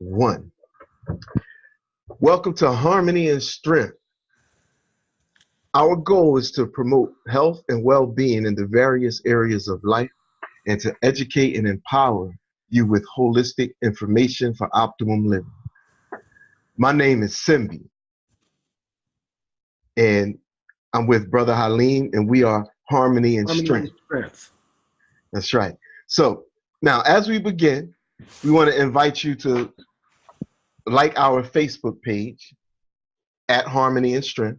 One. Welcome to Harmony and Strength. Our goal is to promote health and well-being in the various areas of life and to educate and empower you with holistic information for optimum living. My name is Simbi, and I'm with Brother Halim, and we are Harmony and Strength. That's right. So now, as we begin, we want to invite you to like our Facebook page at Harmony and Strength,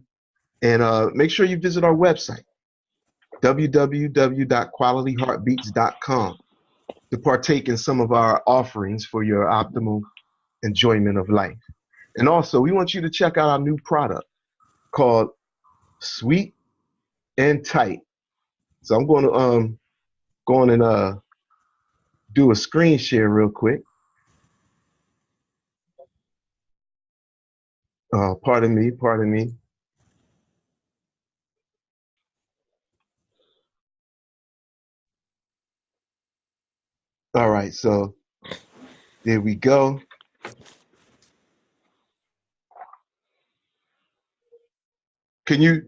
and make sure you visit our website, www.qualityheartbeats.com, to partake in some of our offerings for your optimal enjoyment of life. And also, we want you to check out our new product called Sweet and Tight. So I'm going to go on and do a screen share real quick. Pardon me. All right, so there we go. Can you?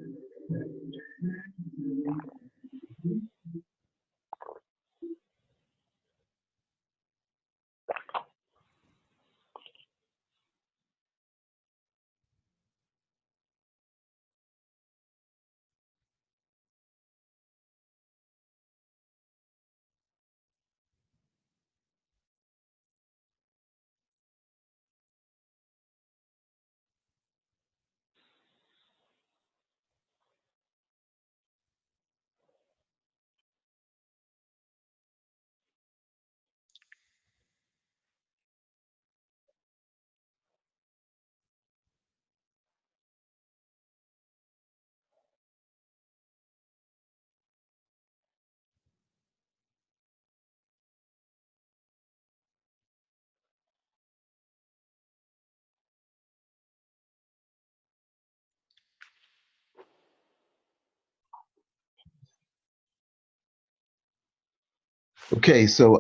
Okay, so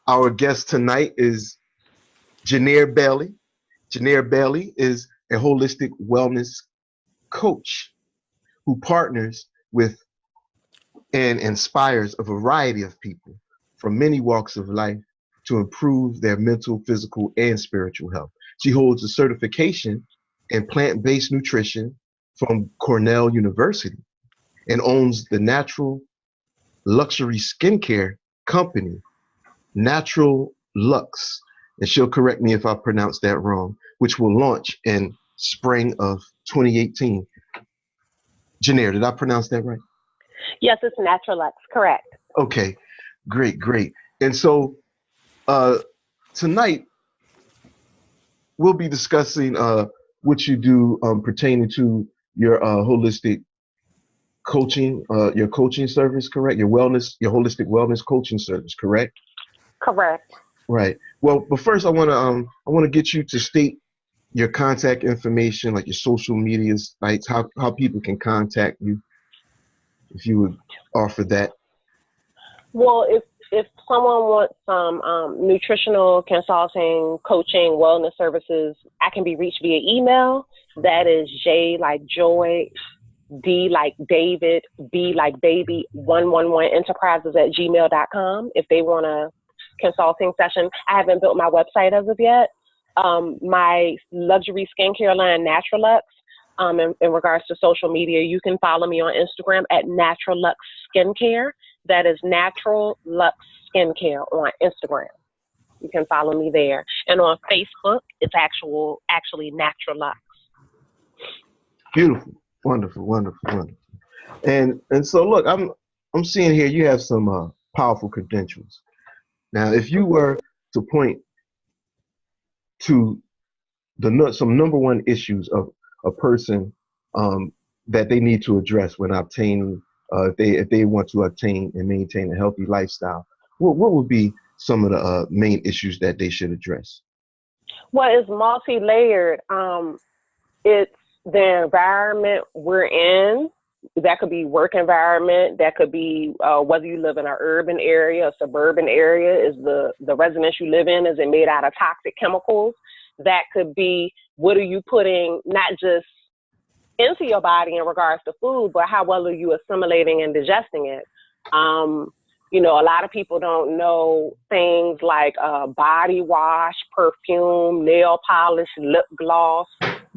our guest tonight is JENIERE Bailey. JENIERE Bailey is a holistic wellness coach who partners with and inspires a variety of people from many walks of life to improve their mental, physical, and spiritual health. She holds a certification in plant-based nutrition from Cornell University and owns the natural luxury skincare company, Naturaluxe, and she'll correct me if I pronounce that wrong, which will launch in spring of 2018. JENIERE, did I pronounce that right? Yes, it's Naturaluxe, correct. Okay, great. And so tonight we'll be discussing what you do pertaining to your holistic coaching, your coaching service, correct? Your holistic wellness coaching service, correct? Correct. Right. Well, but first I want to get you to state your contact information, like your social media sites, how people can contact you, if you would offer that. Well, if someone wants some nutritional consulting, coaching, wellness services, I can be reached via email. That is J like Joy, D like David, B like Baby, 111 enterprises@gmail.com. If they want a consulting session, I haven't built my website as of yet. My luxury skincare line, Naturaluxe. In regards to social media, you can follow me on Instagram at Naturaluxe Skincare. That is Naturaluxe Skincare on Instagram. You can follow me there. And on Facebook, it's actually Naturaluxe. Beautiful, wonderful. And so look, I'm seeing here you have some powerful credentials. Now, if you were to point to some number one issues of a person that they need to address when obtaining, if they want to obtain and maintain a healthy lifestyle, what would be some of the main issues that they should address? Well, it's multi-layered. It's the environment we're in, That could be work environment. That could be whether you live in an urban area, a suburban area. Is the residence you live in, is it made out of toxic chemicals? That could be, what are you putting not just into your body in regards to food, but how well are you assimilating and digesting it? You know, a lot of people don't know things like body wash, perfume, nail polish, lip gloss,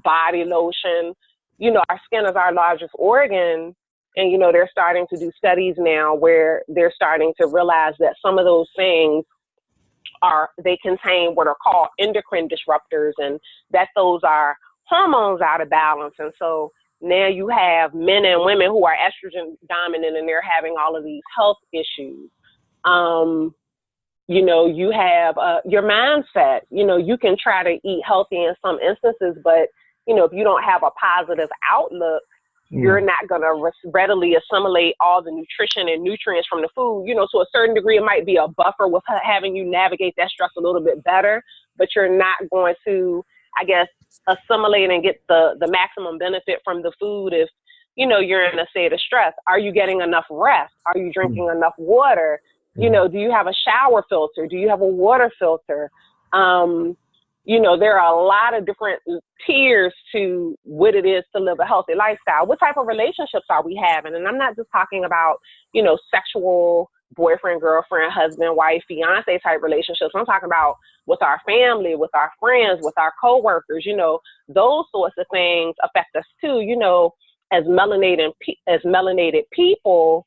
body lotion. You know, our skin is our largest organ. And, you know, they're starting to do studies now where they're starting to realize that some of those things they contain what are called endocrine disruptors, and that those are hormones out of balance. And so now you have men and women who are estrogen dominant, and they're having all of these health issues. You know, you have your mindset. You know, you can try to eat healthy in some instances, but, you know, if you don't have a positive outlook, you're not going to readily assimilate all the nutrition and nutrients from the food. You know, to a certain degree, it might be a buffer with having you navigate that stress a little bit better, but you're not going to, I guess, assimilate and get the maximum benefit from the food if, you know, you're in a state of stress. Are you getting enough rest? Are you drinking enough water? You know, do you have a shower filter? Do you have a water filter? You know, there are a lot of different tiers to what it is to live a healthy lifestyle. What type of relationships are we having? And I'm not just talking about, you know, sexual boyfriend, girlfriend, husband, wife, fiance type relationships. I'm talking about with our family, with our friends, with our coworkers. You know, those sorts of things affect us too. You know, as melanated people,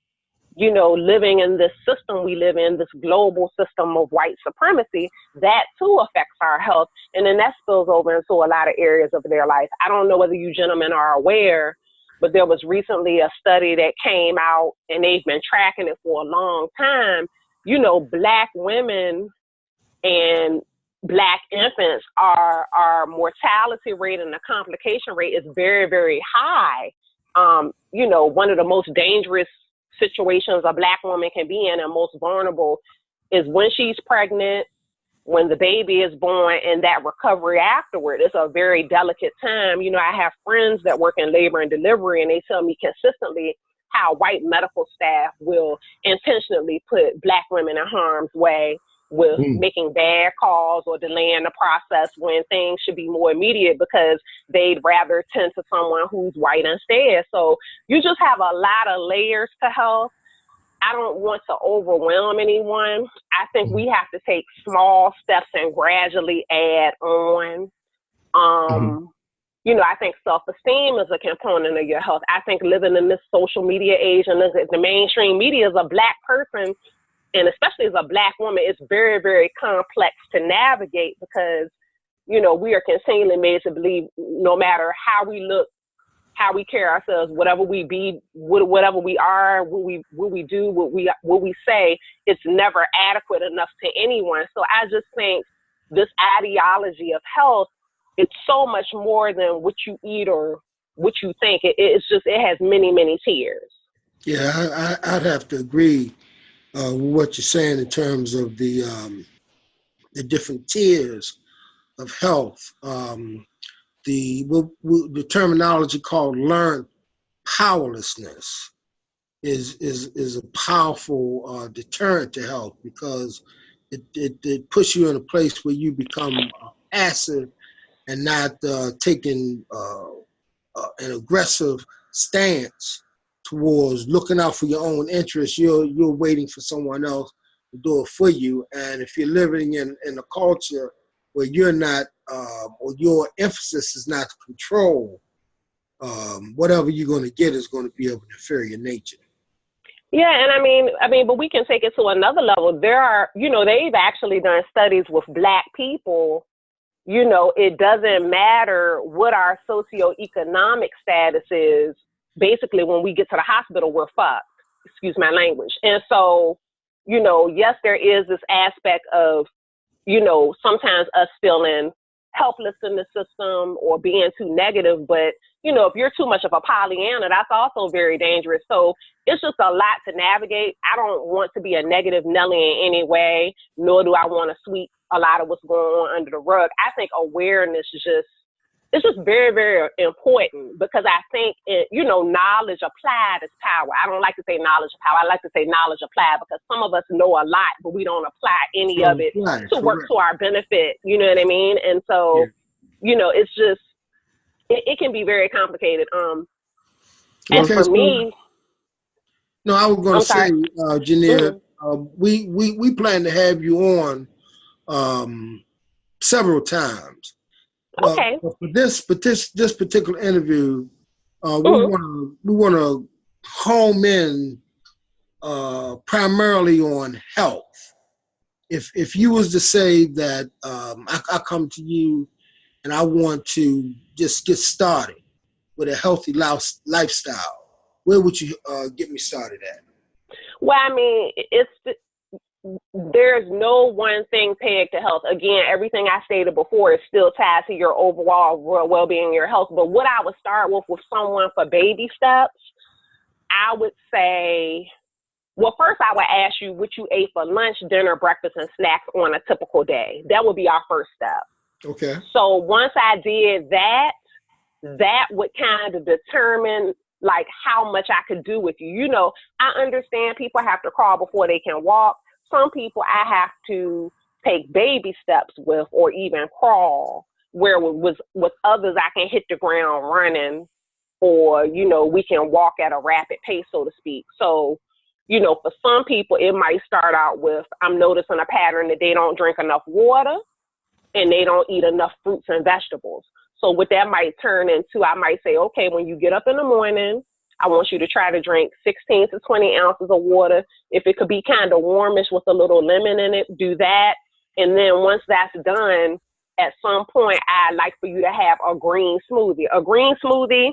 you know, living in this system we live in, this global system of white supremacy, that too affects our health. And then that spills over into a lot of areas of their life. I don't know whether you gentlemen are aware, but there was recently a study that came out, and they've been tracking it for a long time. You know, Black women and Black infants, our mortality rate and the complication rate is very, very high. You know, one of the most dangerous situations a Black woman can be in and most vulnerable is when she's pregnant, when the baby is born, and that recovery afterward. It's a very delicate time. You know, I have friends that work in labor and delivery, and they tell me consistently how white medical staff will intentionally put Black women in harm's way with making bad calls or delaying the process when things should be more immediate because they'd rather tend to someone who's white instead. So you just have a lot of layers to health. I don't want to overwhelm anyone. I think we have to take small steps and gradually add on. You know, I think self-esteem is a component of your health. I think living in this social media age and the mainstream media as a Black person, and especially as a Black woman, it's very, very complex to navigate because, you know, we are continually made to believe no matter how we look, how we carry ourselves, whatever we be, whatever we are, what we do, what we say, it's never adequate enough to anyone. So I just think this ideology of health, it's so much more than what you eat or what you think. It has many, many tiers. Yeah, I'd have to agree with what you're saying in terms of the different tiers of health. The terminology called learned powerlessness is a powerful deterrent to health because it puts you in a place where you become passive and not taking an aggressive stance towards looking out for your own interests. You're waiting for someone else to do it for you. And if you're living in a culture where you're not, or your emphasis is not to control, whatever you're going to get is going to be of an inferior nature. Yeah, and I mean, but we can take it to another level. There are, you know, they've actually done studies with Black people. You know, it doesn't matter what our socioeconomic status is. Basically, when we get to the hospital, we're fucked. Excuse my language. And so, you know, yes, there is this aspect of, you know, sometimes us feeling helpless in the system or being too negative. But, you know, if you're too much of a Pollyanna, that's also very dangerous. So it's just a lot to navigate. I don't want to be a negative Nelly in any way, nor do I want to sweep a lot of what's going on under the rug. I think awareness is it's just very, very important, because I think, knowledge applied is power. I don't like to say knowledge of power. I like to say knowledge applied, because some of us know a lot, but we don't apply any of it to work to our benefit. You know what I mean? And so, it's just, it can be very complicated. And for me, no, I was going to say, Jeniere, we plan to have you on several times. Okay. But for this particular interview, we want to home in primarily on health. If you was to say that I come to you and I want to just get started with a healthy lifestyle, where would you get me started at? Well, I mean, there's no one thing pegged to health. Again, everything I stated before is still tied to your overall well-being, your health. But what I would start with someone for baby steps, I would say, well, first I would ask you what you ate for lunch, dinner, breakfast, and snacks on a typical day. That would be our first step. Okay. So once I did that, that would kind of determine like how much I could do with you. You know, I understand people have to crawl before they can walk. Some people I have to take baby steps with, or even crawl, where with others I can hit the ground running, or, you know, we can walk at a rapid pace, so to speak. So, you know, for some people, it might start out with, I'm noticing a pattern that they don't drink enough water and they don't eat enough fruits and vegetables. So what that might turn into, I might say, okay, when you get up in the morning, I want you to try to drink 16 to 20 ounces of water. If it could be kind of warmish with a little lemon in it, do that. And then once that's done, at some point, I'd like for you to have a green smoothie. A green smoothie,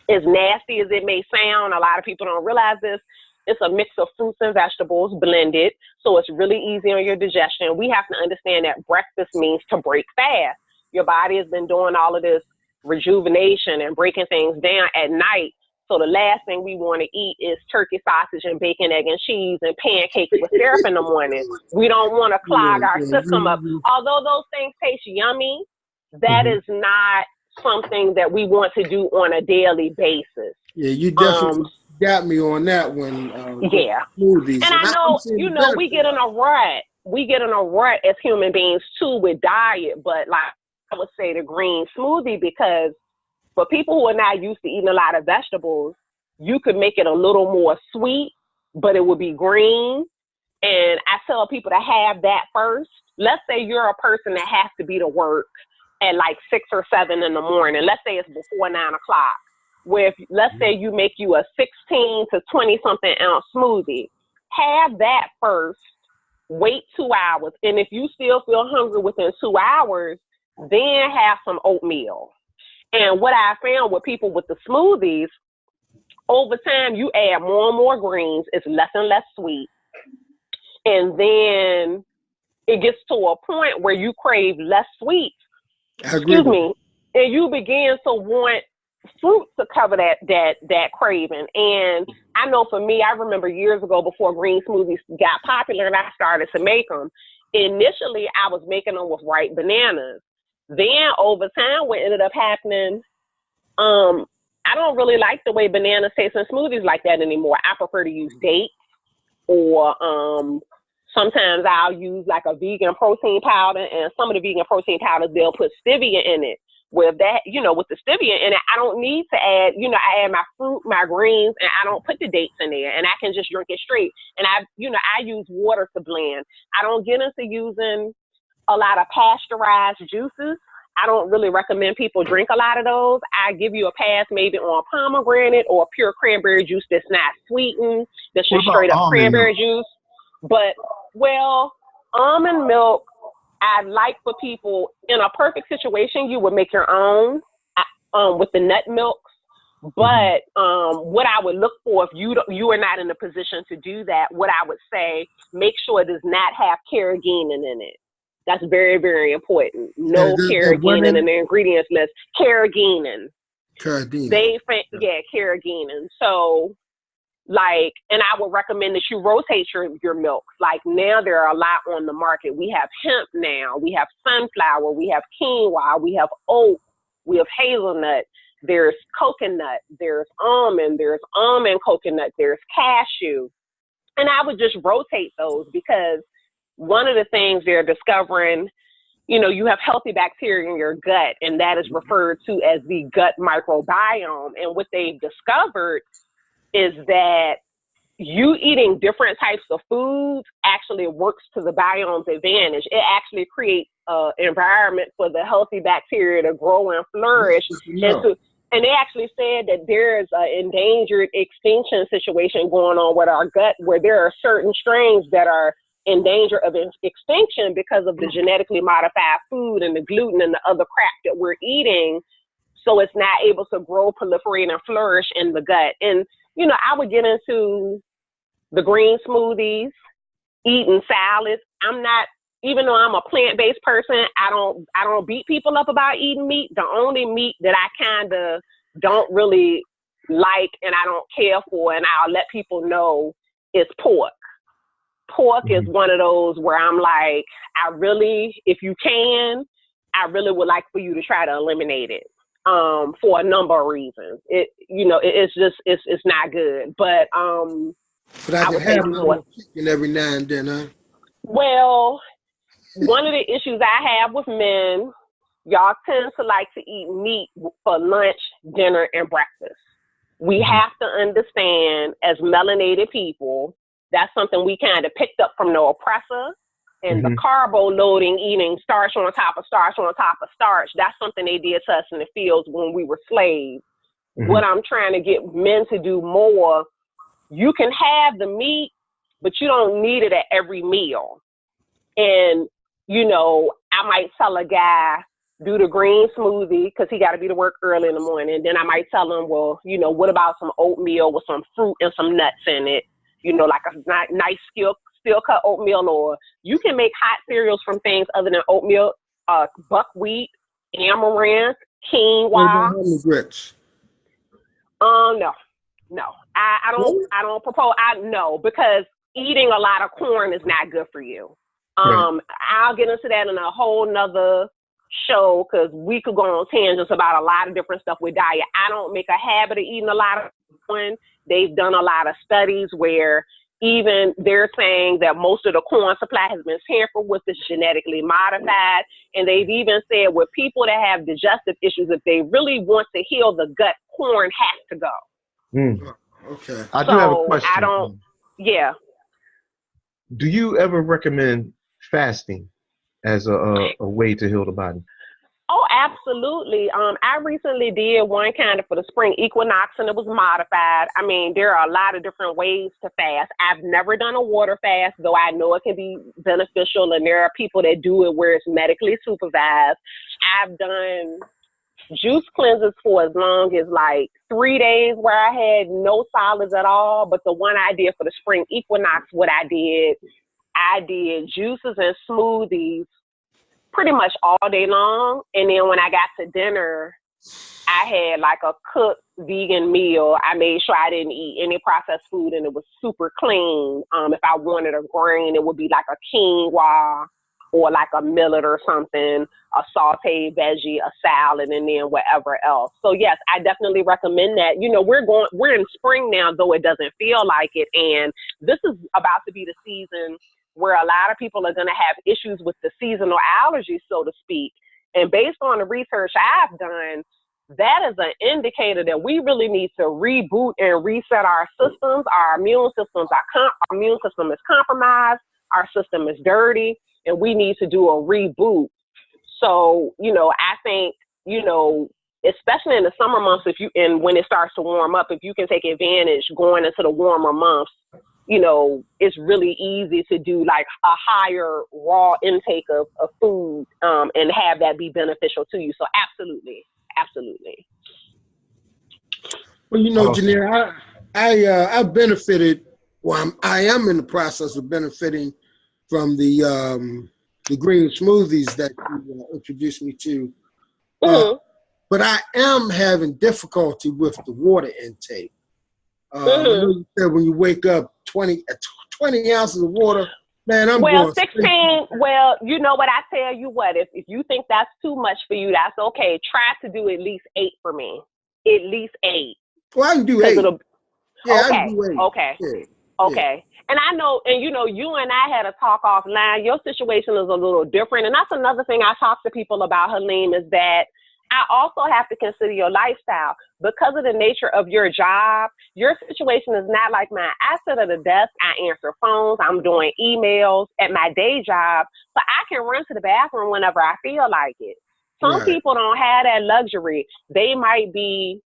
as nasty as it may sound, a lot of people don't realize this, it's a mix of fruits and vegetables blended. So it's really easy on your digestion. We have to understand that breakfast means to break fast. Your body has been doing all of this rejuvenation and breaking things down at night. So the last thing we want to eat is turkey sausage and bacon, egg, and cheese and pancakes with syrup in the morning. We don't want to clog our system up. Although those things taste yummy, that is not something that we want to do on a daily basis. Yeah, you definitely got me on that one. Yeah. Smoothies. And I know, you know, we get in a rut. We get in a rut as human beings too with diet, but like I would say the green smoothie, because for people who are not used to eating a lot of vegetables, you could make it a little more sweet, but it would be green. And I tell people to have that first. Let's say you're a person that has to be to work at like 6 or 7 in the morning. Let's say it's before 9 o'clock. Where if, let's say you make you a 16 to 20 something ounce smoothie, have that first, wait 2 hours. And if you still feel hungry within 2 hours, then have some oatmeal. And what I found with people with the smoothies, over time, you add more and more greens. It's less and less sweet. And then it gets to a point where you crave less sweets. Excuse me. And you begin to want fruit to cover that craving. And I know for me, I remember years ago before green smoothies got popular and I started to make them. Initially, I was making them with ripe bananas. Then over time, what ended up happening, I don't really like the way bananas taste in smoothies like that anymore. I prefer to use dates, or sometimes I'll use like a vegan protein powder, and some of the vegan protein powders, they'll put stevia in it. With that, you know, with the stevia in it, I don't need to add, you know, I add my fruit, my greens, and I don't put the dates in there, and I can just drink it straight. And I use water to blend. I don't get into using a lot of pasteurized juices. I don't really recommend people drink a lot of those. I give you a pass maybe on pomegranate or pure cranberry juice that's not sweetened, that's just straight up cranberry juice. But, well, almond milk, I'd like for people, in a perfect situation, you would make your own with the nut milks. But what I would look for, if you are not in a position to do that, what I would say, make sure it does not have carrageenan in it. That's very, very important. No carrageenan in the ingredients list. Carrageenan. Carrageenan. So, like, and I would recommend that you rotate your milks. Like, now there are a lot on the market. We have hemp now. We have sunflower. We have quinoa. We have oat. We have hazelnut, there's coconut, there's almond coconut, there's cashew. And I would just rotate those because one of the things they're discovering, you have healthy bacteria in your gut, and that is referred to as the gut microbiome. And what they've discovered is that you eating different types of foods actually works to the biome's advantage. It actually creates an environment for the healthy bacteria to grow and flourish. And they actually said that there's an endangered extinction situation going on with our gut, where there are certain strains that are in danger of extinction because of the genetically modified food and the gluten and the other crap that we're eating. So it's not able to grow, proliferate, and flourish in the gut. And, I would get into the green smoothies, eating salads. Even though I'm a plant-based person, I don't beat people up about eating meat. The only meat that I kind of don't really like and I don't care for, and I'll let people know, is pork. Pork is one of those where I'm like, if you can, I really would like for you to try to eliminate it for a number of reasons. It's not good, but I can have more chicken every now and then, huh? Well, one of the issues I have with men, y'all tend to like to eat meat for lunch, dinner, and breakfast. We have to understand, as melanated people, that's something we kind of picked up from the oppressor. And the carbo loading, eating starch on top of starch on top of starch, that's something they did to us in the fields when we were slaves. What I'm trying to get men to do more, you can have the meat, but you don't need it at every meal. And I might tell a guy, do the green smoothie because he got to be to work early in the morning. And then I might tell him, well, what about some oatmeal with some fruit and some nuts in it? Like a nice steel cut oatmeal, or you can make hot cereals from things other than oatmeal, buckwheat, amaranth, quinoa. Grits. No. I don't propose. Because eating a lot of corn is not good for you. I'll get into that in a whole nother show because we could go on tangents about a lot of different stuff with diet. I don't make a habit of eating a lot of corn. They've done a lot of studies where even they're saying that most of the corn supply has been tampered with, is genetically modified. And they've even said with people that have digestive issues, if they really want to heal the gut, corn has to go. Okay. I do have a question. Yeah. Do you ever recommend fasting as a way to heal the body? Oh, absolutely. I recently did one kind of for the spring equinox, and it was modified. I mean, there are a lot of different ways to fast. I've never done a water fast, though I know it can be beneficial, and there are people that do it where it's medically supervised. I've done juice cleanses for as long as like 3 days where I had no solids at all. But the one I did for the spring equinox, what I did juices and smoothies pretty much all day long. And then when I got to dinner, I had like a cooked vegan meal. I made sure I didn't eat any processed food, and it was super clean. If I wanted a grain, it would be like a quinoa or like a millet or something, a sauteed veggie, a salad, and then whatever else. So yes, I definitely recommend that. We're in spring now, though it doesn't feel like it. And this is about to be the season where a lot of people are going to have issues with the seasonal allergies, so to speak. And based on the research I've done, that is an indicator that we really need to reboot and reset our systems. Our immune system is compromised. Our system is dirty, and we need to do a reboot. So, I think, especially in the summer months, when it starts to warm up, if you can take advantage going into the warmer months, it's really easy to do like a higher raw intake of food and have that be beneficial to you. So absolutely. Well, Jeniere, I benefited. Well, I am in the process of benefiting from the green smoothies that you introduced me to. But I am having difficulty with the water intake. I know you said when you wake up, 20 ounces of water Man, I'm Well, going 16, well, you know what, I tell you what, if you think that's too much for you, that's okay. Try to do at least 8 for me. At least 8. Well, I can do Because 8. it'll, Yeah, I can okay, do 8. okay, Yeah. okay. And I know, and you know, you and I had a talk offline. Your situation is a little different. And that's another thing I talk to people about, Halim, is that I also have to consider your lifestyle. Because of the nature of your job, your situation is not like mine. I sit at a desk, I answer phones, I'm doing emails at my day job, so I can run to the bathroom whenever I feel like it. Some Right. people don't have that luxury. They might be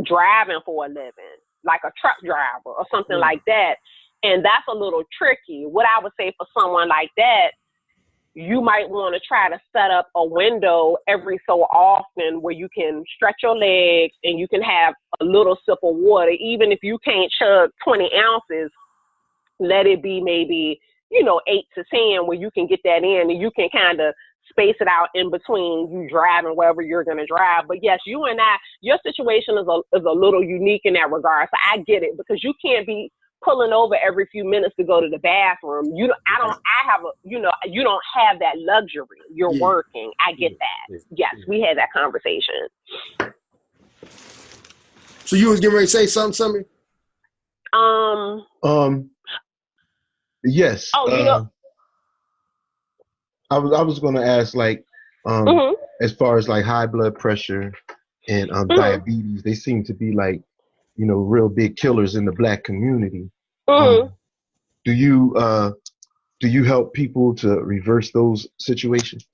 driving for a living, like a truck driver or something like that. And that's a little tricky. What I would say for someone like that, you might want to try to set up a window every so often where you can stretch your legs and you can have a little sip of water. Even if you can't chug 20 ounces, let it be maybe, 8 to 10 where you can get that in and you can kind of space it out in between you driving wherever you're going to drive. But yes, you and I, your situation is a little unique in that regard. So I get it, because you can't be pulling over every few minutes to go to the bathroom. You don't have that luxury. You're working. I get that. Yes, we had that conversation. So you was getting ready to say something? Yes. Oh, I was going to ask, like, as far as like high blood pressure and diabetes, they seem to be like, real big killers in the Black community. Do you help people to reverse those situations?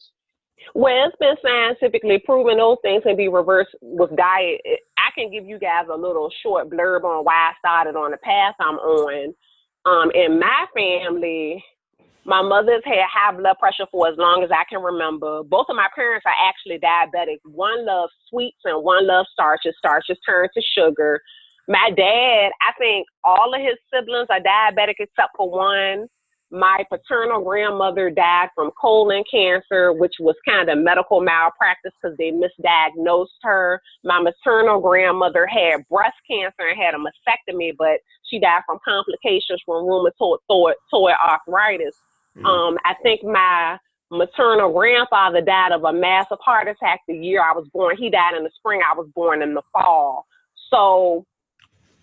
Well, it's been scientifically proven those things can be reversed with diet. I can give you guys a little short blurb on why I started on the path I'm on. In my family, my mother's had high blood pressure for as long as I can remember. Both of my parents are actually diabetic. One loves sweets and one loves starches. Starches turn to sugar. My dad, I think all of his siblings are diabetic except for one. My paternal grandmother died from colon cancer, which was kind of medical malpractice because they misdiagnosed her. My maternal grandmother had breast cancer and had a mastectomy, but she died from complications from rheumatoid arthritis. I think my maternal grandfather died of a massive heart attack the year I was born. He died in the spring. I was born in the fall. So,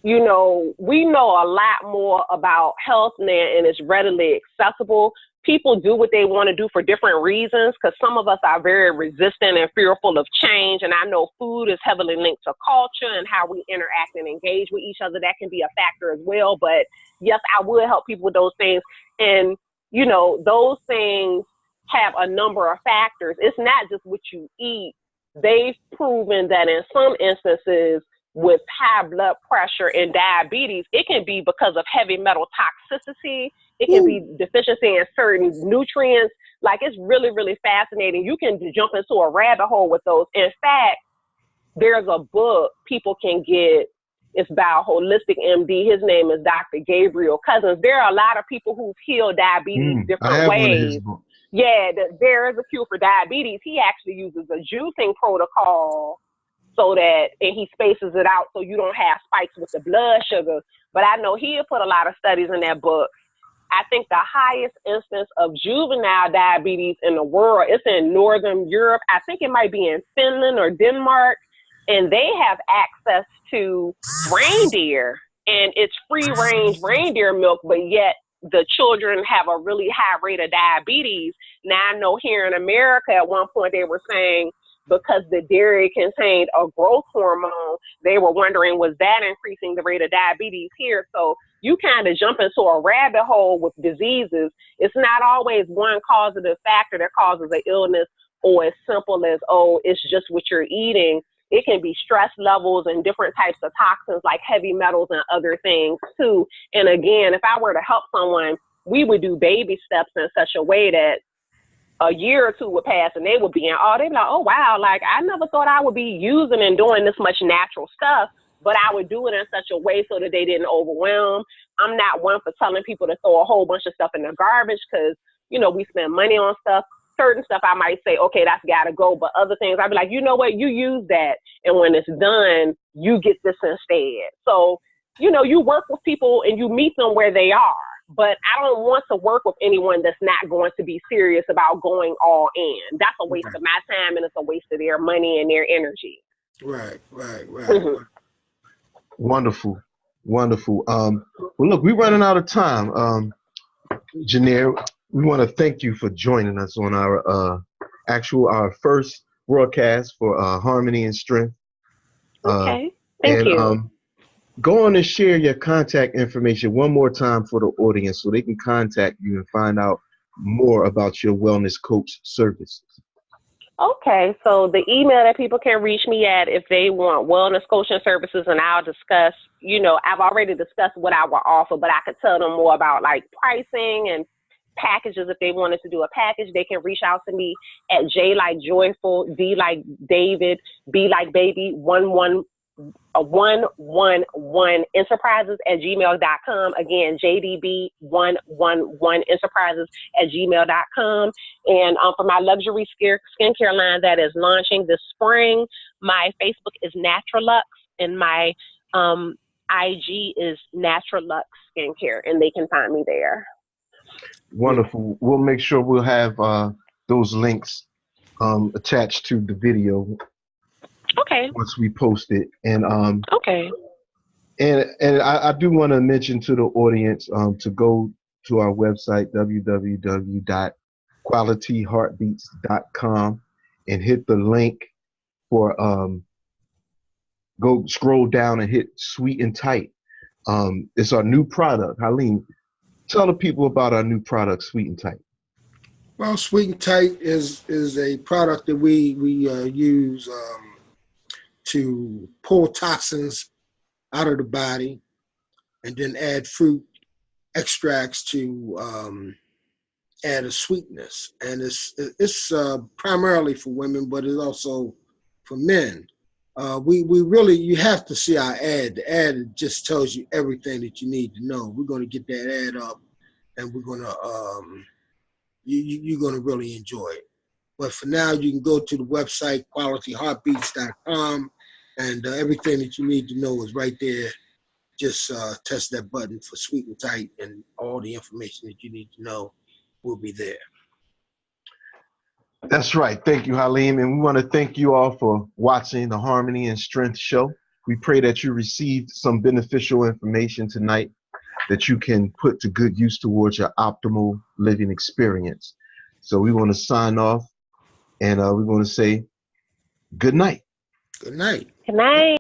we know a lot more about health now, and it's readily accessible. People do what they want to do for different reasons, because some of us are very resistant and fearful of change. And I know food is heavily linked to culture and how we interact and engage with each other. That can be a factor as well. But yes, I would help people with those things. And, those things have a number of factors. It's not just what you eat. They've proven that in some instances, with high blood pressure and diabetes, it can be because of heavy metal toxicity. It can be deficiency in certain nutrients. Like, it's really, really fascinating. You can jump into a rabbit hole with those. In fact, there's a book people can get. It's by a holistic MD. His name is Dr. Gabriel Cousins. There are a lot of people who've healed diabetes different ways. One of his books. Yeah, there is a cure for diabetes. He actually uses a juicing protocol so that, and he spaces it out so you don't have spikes with the blood sugar. But I know he'll put a lot of studies in that book. I think the highest instance of juvenile diabetes in the world is in Northern Europe. I think it might be in Finland or Denmark, and they have access to reindeer, and it's free-range reindeer milk, but yet the children have a really high rate of diabetes. Now, I know here in America, at one point they were saying, because the dairy contained a growth hormone, they were wondering, was that increasing the rate of diabetes here? So you kind of jump into a rabbit hole with diseases. It's not always one causative factor that causes an illness, or as simple as, it's just what you're eating. It can be stress levels and different types of toxins like heavy metals and other things too. And again, if I were to help someone, we would do baby steps in such a way that a year or two would pass and they would be in awe. They'd be like, oh, wow, like I never thought I would be using and doing this much natural stuff, but I would do it in such a way so that they didn't overwhelm. I'm not one for telling people to throw a whole bunch of stuff in the garbage because, we spend money on stuff. Certain stuff I might say, okay, that's got to go. But other things, I'd be like, you know what, you use that. And when it's done, you get this instead. So, you work with people and you meet them where they are. but I don't want to work with anyone that's not going to be serious about going all in. That's a waste of my time, and it's a waste of their money and their energy. Right. Mhm. Wonderful. Well, look, we're running out of time. Jeniere, we want to thank you for joining us on our first broadcast for Harmony and Strength. Okay. Thank And you. go on and share your contact information one more time for the audience so they can contact you and find out more about your wellness coach services. Okay, so the email that people can reach me at if they want wellness coaching services, and I'll discuss, I've already discussed what I will offer, but I could tell them more about like pricing and packages. If they wanted to do a package, they can reach out to me at J like joyful, D like David, B like baby, 111 enterprises at gmail.com. Again, JDB111 enterprises at gmail.com. And for my luxury skincare line that is launching this spring, my Facebook is Naturalux, and my IG is Naturalux Skincare, and they can find me there. Wonderful. We'll make sure we'll have those links attached to the video. Okay. Once we post it. And okay. And I do want to mention to the audience to go to our website, www.qualityheartbeats.com, and hit the link for go scroll down and hit Sweet and Tight. It's our new product. Halim, tell the people about our new product, Sweet and Tight. Well, Sweet and Tight is a product that we use to pull toxins out of the body, and then add fruit extracts to add a sweetness. And it's primarily for women, but it's also for men. We really, you have to see our ad. The ad just tells you everything that you need to know. We're going to get that ad up, and we're going to you're going to really enjoy it. But for now, you can go to the website qualityheartbeats.com, and everything that you need to know is right there. Just test that button for Sweet and Tight, and all the information that you need to know will be there. That's right. Thank you, Halim. And we want to thank you all for watching the Harmony and Strength show. We pray that you received some beneficial information tonight that you can put to good use towards your optimal living experience. So we want to sign off, and we want to say good night. Good night. Good night.